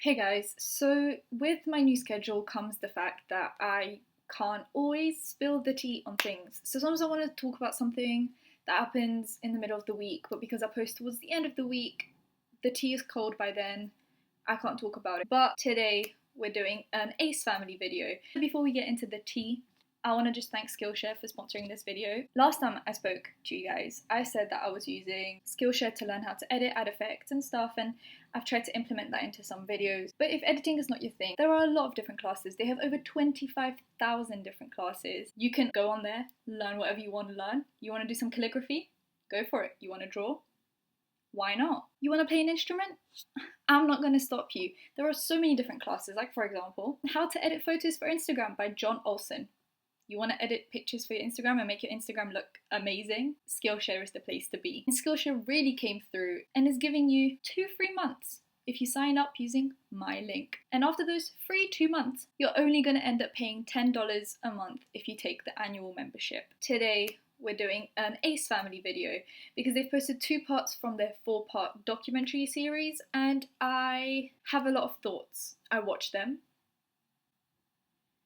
Hey guys, so with my new schedule comes the fact that I can't always spill the tea on things. So sometimes I want to talk about something that happens in the middle of the week, but because I post towards the end of the week, the tea is cold by then, I can't talk about it. But today we're doing an Ace Family video. Before we get into the tea, I want to just thank Skillshare for sponsoring this video. Last time I spoke to you guys, I said that I was using Skillshare to learn how to edit, add effects and stuff, and I've tried to implement that into some videos. But if editing is not your thing, there are a lot of different classes. They have over 25,000 different classes. You can go on there, learn whatever you want to learn. You want to do some calligraphy? Go for it. You want to draw? Why not? You want to play an instrument? I'm not going to stop you. There are so many different classes, like for example, How to Edit Photos for Instagram by John Olson. You want to edit pictures for your Instagram and make your Instagram look amazing? Skillshare is the place to be. And Skillshare really came through and is giving you 2 free months if you sign up using my link. And after those free 2 months, you're only going to end up paying $10 a month if you take the annual membership. Today, we're doing an Ace Family video because they've posted 2 parts from their 4-part documentary series, and I have a lot of thoughts. I watched them.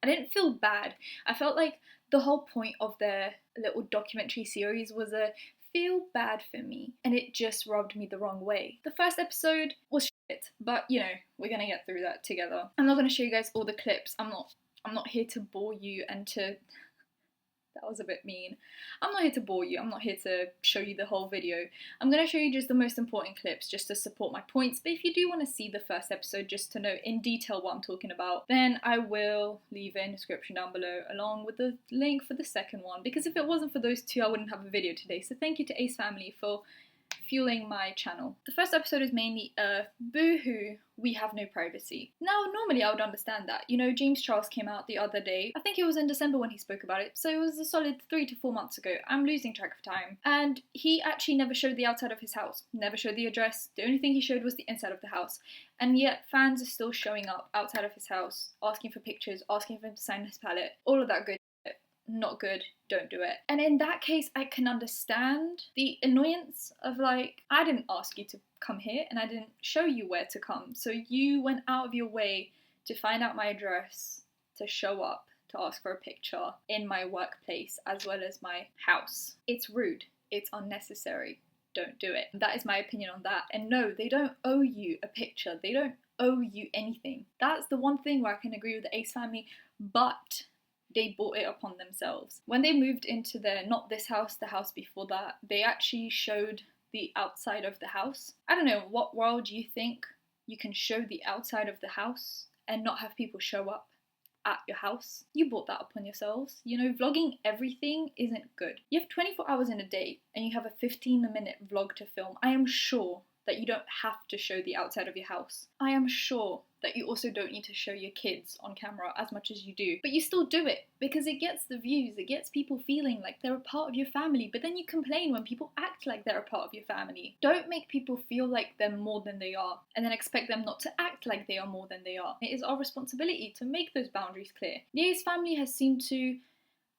I didn't feel bad. I felt like the whole point of their little documentary series was a feel bad for me, and it just rubbed me the wrong way. The first episode was shit, but you know, we're gonna get through that together. I'm not gonna show you guys all the clips. I'm not here to bore you and to... That was a bit mean. I'm not here to bore you. I'm not here to show you the whole video. I'm going to show you just the most important clips just to support my points. But if you do want to see the first episode just to know in detail what I'm talking about, then I will leave it in the description down below along with the link for the second one. Because if it wasn't for those 2, I wouldn't have a video today. So thank you to Ace Family for fueling my channel. The first episode is mainly boo-hoo, we have no privacy. Now, normally I would understand that. You know, James Charles came out the other day. I think it was in December when he spoke about it, so it was a solid 3 to 4 months ago. I'm losing track of time. And he actually never showed the outside of his house, never showed the address. The only thing he showed was the inside of the house. And yet fans are still showing up outside of his house, asking for pictures, asking for him to sign his palette, all of that good. Not good, don't do it. And in that case, I can understand the annoyance of like, I didn't ask you to come here and I didn't show you where to come. So you went out of your way to find out my address, to show up, to ask for a picture in my workplace as well as my house. It's rude, it's unnecessary, don't do it. That is my opinion on that. And no, they don't owe you a picture, they don't owe you anything. That's the one thing where I can agree with the Ace Family, but they brought it upon themselves. When they moved into their, not this house, the house before that, they actually showed the outside of the house. I don't know, what world do you think you can show the outside of the house and not have people show up at your house? You brought that upon yourselves. You know, vlogging everything isn't good. You have 24 hours in a day and you have a 15-minute vlog to film. I am sure that you don't have to show the outside of your house. I am sure that you also don't need to show your kids on camera as much as you do. But you still do it because it gets the views, it gets people feeling like they're a part of your family, but then you complain when people act like they're a part of your family. Don't make people feel like they're more than they are and then expect them not to act like they are more than they are. It is our responsibility to make those boundaries clear. The Ace Family has seemed to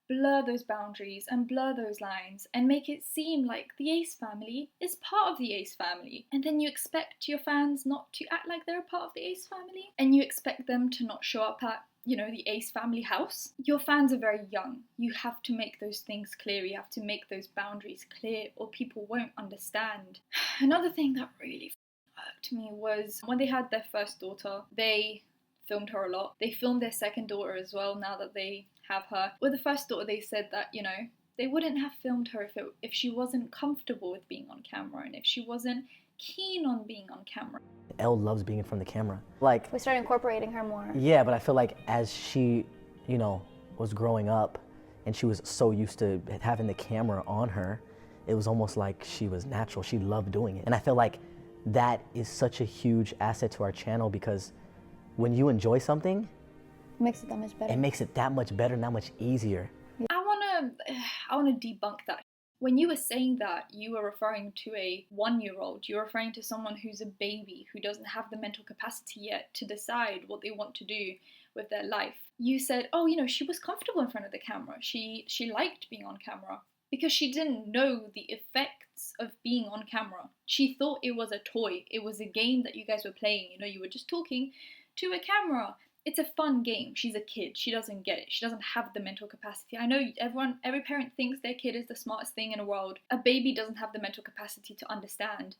blur those boundaries and blur those lines and make it seem like the Ace Family is part of the Ace Family. And then you expect your fans not to act like they're a part of the Ace Family, and you expect them to not show up at, you know, the Ace Family house. Your fans are very young. You have to make those things clear. You have to make those boundaries clear or people won't understand. Another thing that really irked me was when they had their first daughter, they filmed her a lot. They filmed their second daughter as well now that they have her. With the first daughter, they said that, you know, they wouldn't have filmed her if she wasn't comfortable with being on camera and if she wasn't keen on being on camera. Elle loves being in front of the camera. Like, we started incorporating her more. Yeah, but I feel like as she, you know, was growing up and she was so used to having the camera on her, it was almost like she was natural. She loved doing it. And I feel like that is such a huge asset to our channel because when you enjoy something, it makes it that much better. It makes it that much better and that much easier. I wanna debunk that. When you were saying that, you were referring to a 1-year-old. You're referring to someone who's a baby, who doesn't have the mental capacity yet to decide what they want to do with their life. You said, oh, you know, she was comfortable in front of the camera. She liked being on camera. because she didn't know the effects of being on camera. She thought it was a toy. It was a game that you guys were playing. You know, you were just talking to a camera. It's a fun game. She's a kid. She doesn't get it. She doesn't have the mental capacity. I know every parent thinks their kid is the smartest thing in the world. A baby doesn't have the mental capacity to understand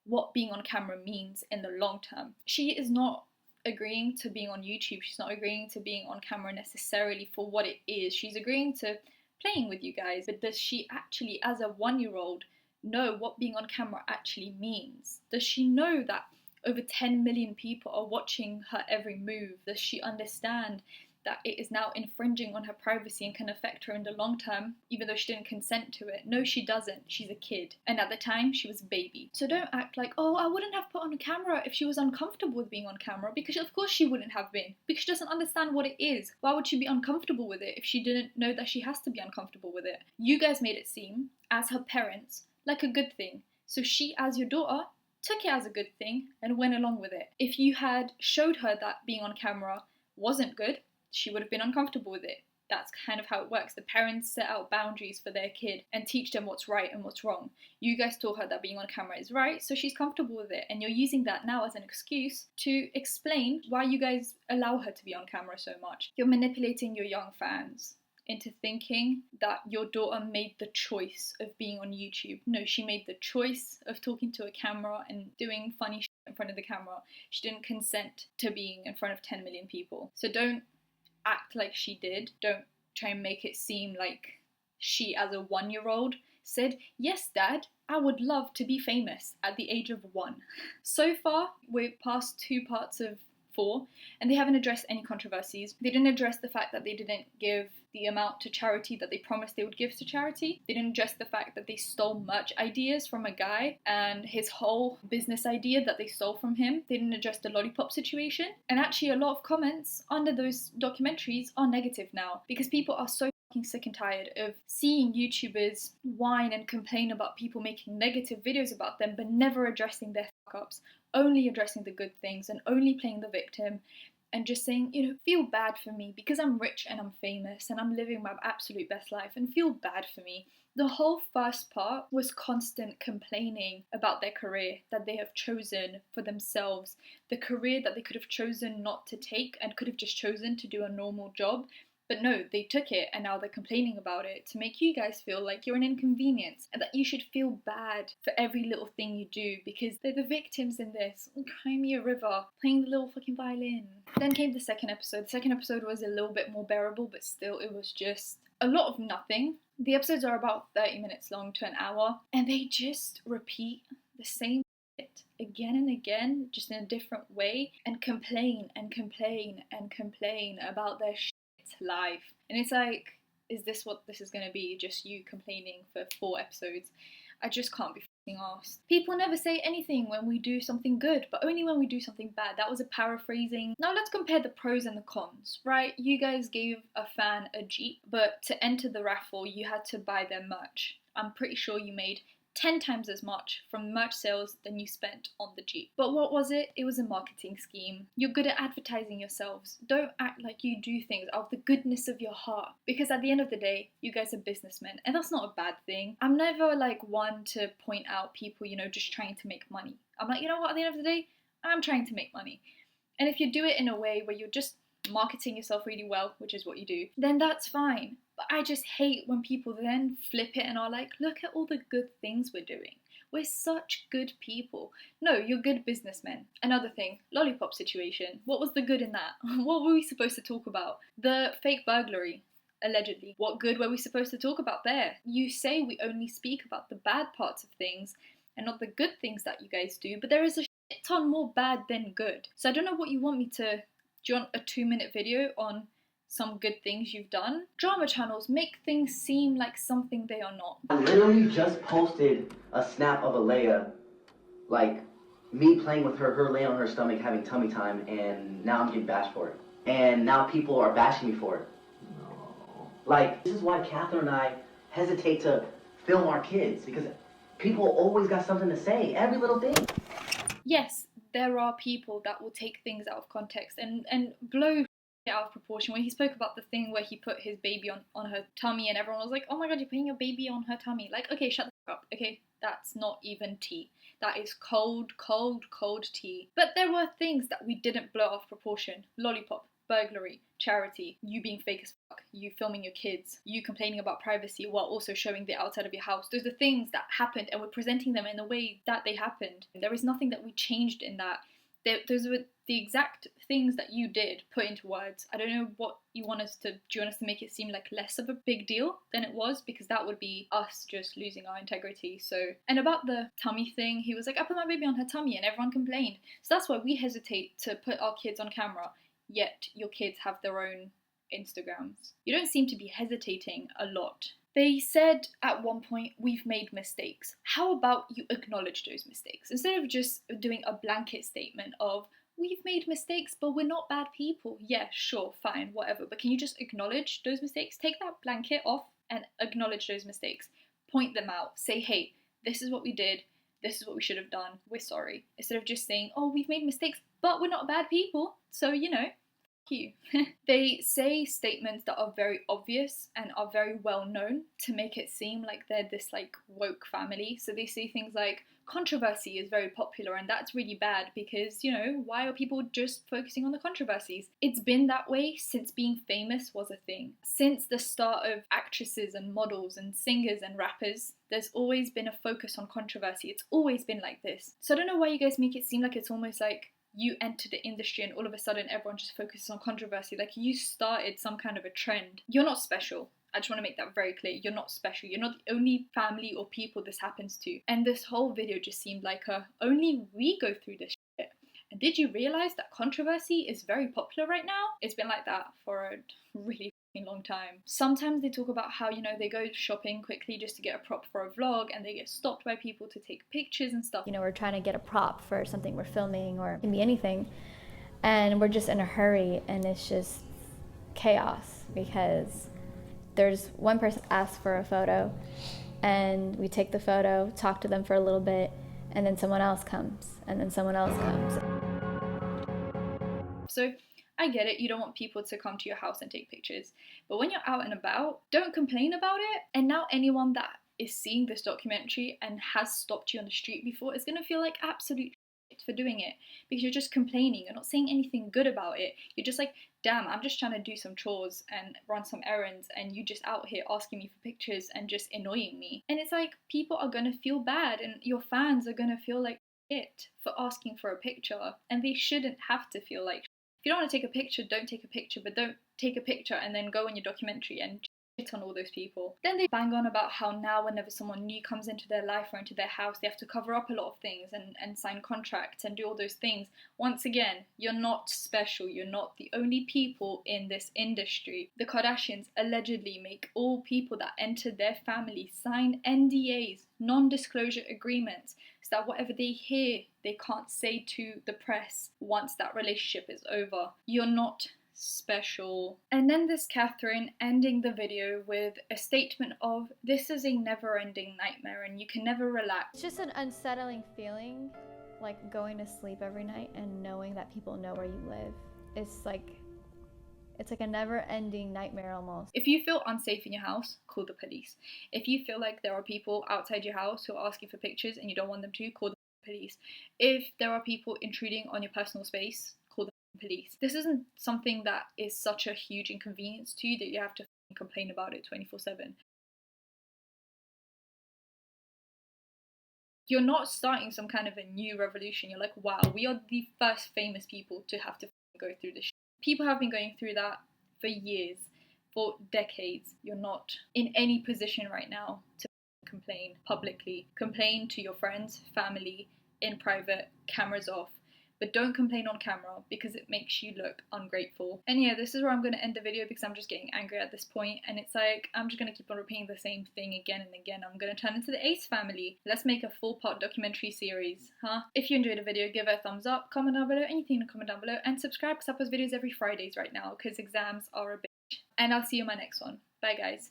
what being on camera means in the long term. She is not agreeing to being on YouTube. She's not agreeing to being on camera necessarily for what it is. She's agreeing to playing with you guys. But does she actually, as a 1-year-old, know what being on camera actually means? Does she know that over 10 million people are watching her every move? Does she understand that it is now infringing on her privacy and can affect her in the long term, even though she didn't consent to it? No, she doesn't. She's a kid. And at the time, she was a baby. So don't act like, oh, I wouldn't have put on a camera if she was uncomfortable with being on camera, because of course she wouldn't have been, because she doesn't understand what it is. Why would she be uncomfortable with it if she didn't know that she has to be uncomfortable with it? You guys made it seem, as her parents, like a good thing. So she, as your daughter, took it as a good thing and went along with it. If you had showed her that being on camera wasn't good, she would have been uncomfortable with it. That's kind of how it works. The parents set out boundaries for their kid and teach them what's right and what's wrong. You guys taught her that being on camera is right, so she's comfortable with it. And you're using that now as an excuse to explain why you guys allow her to be on camera so much. You're manipulating your young fans into thinking that your daughter made the choice of being on YouTube. No, she made the choice of talking to a camera and doing funny shit in front of the camera. She didn't consent to being in front of 10 million people. So don't act like she did. Don't try and make it seem like she, as a 1-year-old, said, yes, Dad, I would love to be famous at the age of 1. So far, we're past 2 parts of 4, and they haven't addressed any controversies. They didn't address the fact that they didn't give the amount to charity that they promised they would give to charity. They didn't address the fact that they stole merch ideas from a guy and his whole business idea that they stole from him. They didn't address the lollipop situation. And actually a lot of comments under those documentaries are negative now, because people are so fucking sick and tired of seeing YouTubers whine and complain about people making negative videos about them but never addressing their fuck-ups, only addressing the good things and only playing the victim and just saying, you know, feel bad for me because I'm rich and I'm famous and I'm living my absolute best life, and feel bad for me. The whole first part was constant complaining about their career that they have chosen for themselves, the career that they could have chosen not to take and could have just chosen to do a normal job. But no, they took it and now they're complaining about it to make you guys feel like you're an inconvenience and that you should feel bad for every little thing you do because they're the victims in this. Cry me a river, playing the little fucking violin. Then came the second episode. The second episode was a little bit more bearable, but still it was just a lot of nothing. The episodes are about 30 minutes long to an hour, and they just repeat the same shit again and again, just in a different way, and complain and complain and complain about their life. And it's like, is this what this is going to be? Just you complaining for 4 episodes? I just can't be fucking arsed. People never say anything when we do something good, but only when we do something bad. That was a paraphrasing. Now let's compare the pros and the cons, right? You guys gave a fan a Jeep, but to enter the raffle you had to buy their merch. I'm pretty sure you made 10 times as much from merch sales than you spent on the Jeep. But what was it? It was a marketing scheme. You're good at advertising yourselves. Don't act like you do things out of the goodness of your heart, because at the end of the day, you guys are businessmen, and that's not a bad thing. I'm never like one to point out people, you know, just trying to make money. I'm like, you know what, at the end of the day, I'm trying to make money. And if you do it in a way where you're just marketing yourself really well, which is what you do, then that's fine. But I just hate when people then flip it and are like, look at all the good things we're doing. We're such good people. No, you're good businessmen. Another thing, lollipop situation. What was the good in that? What were we supposed to talk about? The fake burglary, allegedly. What good were we supposed to talk about there? You say we only speak about the bad parts of things and not the good things that you guys do, but there is a shit ton more bad than good. So I don't know what you want me to... Do you want a 2-minute video on some good things you've done? Drama channels make things seem like something they are not. I literally just posted a snap of Alea, like me playing with her, her laying on her stomach having tummy time, and now I'm getting bashed for it. And now people are bashing me for it. No. Like, this is why Catherine and I hesitate to film our kids, because people always got something to say, every little thing. Yes, there are people that will take things out of context and blow out of proportion when he spoke about the thing where he put his baby on her tummy and everyone was like, oh my god, you're putting your baby on her tummy. Like, okay, shut the fuck up. Okay, that's not even tea. That is cold, cold, cold tea. But there were things that we didn't blow off proportion. Lollipop, burglary, charity, you being fake as fuck, you filming your kids, you complaining about privacy while also showing the outside of your house. Those are things that happened and we're presenting them in the way that they happened. There is nothing that we changed in that. Those were the exact things that you did put into words. I don't know what you want us to do. You want us to make it seem like less of a big deal than it was? Because that would be us just losing our integrity. So, and about the tummy thing, he was like, I put my baby on her tummy and everyone complained. So that's why we hesitate to put our kids on camera, yet your kids have their own Instagrams. You don't seem to be hesitating a lot. They said at one point, we've made mistakes. How about you acknowledge those mistakes? Instead of just doing a blanket statement of, we've made mistakes, but we're not bad people. Yeah, sure, fine, whatever. But can you just acknowledge those mistakes? Take that blanket off and acknowledge those mistakes. Point them out. Say, hey, this is what we did. This is what we should have done. We're sorry. Instead of just saying, oh, we've made mistakes, but we're not bad people. So, you know, you. They say statements that are very obvious and are very well known to make it seem like they're this like woke family. So they say things like controversy is very popular and that's really bad because, you know, why are people just focusing on the controversies? It's been that way since being famous was a thing. Since the start of actresses and models and singers and rappers, there's always been a focus on controversy. It's always been like this. So I don't know why you guys make it seem like it's almost like you entered the industry and all of a sudden everyone just focuses on controversy. Like you started some kind of a trend. You're not special. I just want to make that very clear. You're not special. You're not the only family or people this happens to. And this whole video just seemed like only we go through this shit. And did you realize that controversy is very popular right now? It's been like that for a really long time. Sometimes they talk about how, you know, they go shopping quickly just to get a prop for a vlog and they get stopped by people to take pictures and stuff. You know, we're trying to get a prop for something we're filming or it can be anything. And we're just in a hurry and it's just chaos because there's one person asks for a photo and we take the photo, talk to them for a little bit, and then someone else comes and then someone else comes. So I get it, you don't want people to come to your house and take pictures, but when you're out and about, don't complain about it. And now anyone that is seeing this documentary and has stopped you on the street before is gonna feel like absolute shit for doing it because you're just complaining. You're not saying anything good about it. You're just like, damn, I'm just trying to do some chores and run some errands and you just out here asking me for pictures and just annoying me. And it's like, people are gonna feel bad and your fans are gonna feel like shit for asking for a picture, and they shouldn't have to feel like, if you don't want to take a picture, don't take a picture, but don't take a picture and then go on your documentary and shit on all those people. Then they bang on about how now whenever someone new comes into their life or into their house, they have to cover up a lot of things and sign contracts and do all those things. Once again, you're not special. You're not the only people in this industry. The Kardashians allegedly make all people that enter their family sign NDAs, non-disclosure agreements, so that whatever they hear, they can't say to the press once that relationship is over. You're not special. And then this Catherine ending the video with a statement of, this is a never-ending nightmare and you can never relax. It's just an unsettling feeling, like going to sleep every night and knowing that people know where you live. It's like a never-ending nightmare almost. If you feel unsafe in your house, call the police. If you feel like there are people outside your house who are asking for pictures and you don't want them to, call the police. If there are people intruding on your personal space, call the police. This isn't something that is such a huge inconvenience to you that you have to complain about it 24/7. You're not starting some kind of a new revolution. You're like, wow, we are the first famous people to have to go through this. People have been going through that for years, for decades. You're not in any position right now to complain publicly. Complain to your friends, family, in private, cameras off. But don't complain on camera because it makes you look ungrateful. And yeah, this is where I'm going to end the video because I'm just getting angry at this point. And it's like, I'm just going to keep on repeating the same thing again and again. I'm going to turn into the Ace family. Let's make a full-part documentary series, huh? If you enjoyed the video, give it a thumbs up, comment down below, anything to comment down below, and subscribe because I post videos every Fridays right now because exams are a bitch. And I'll see you in my next one. Bye, guys.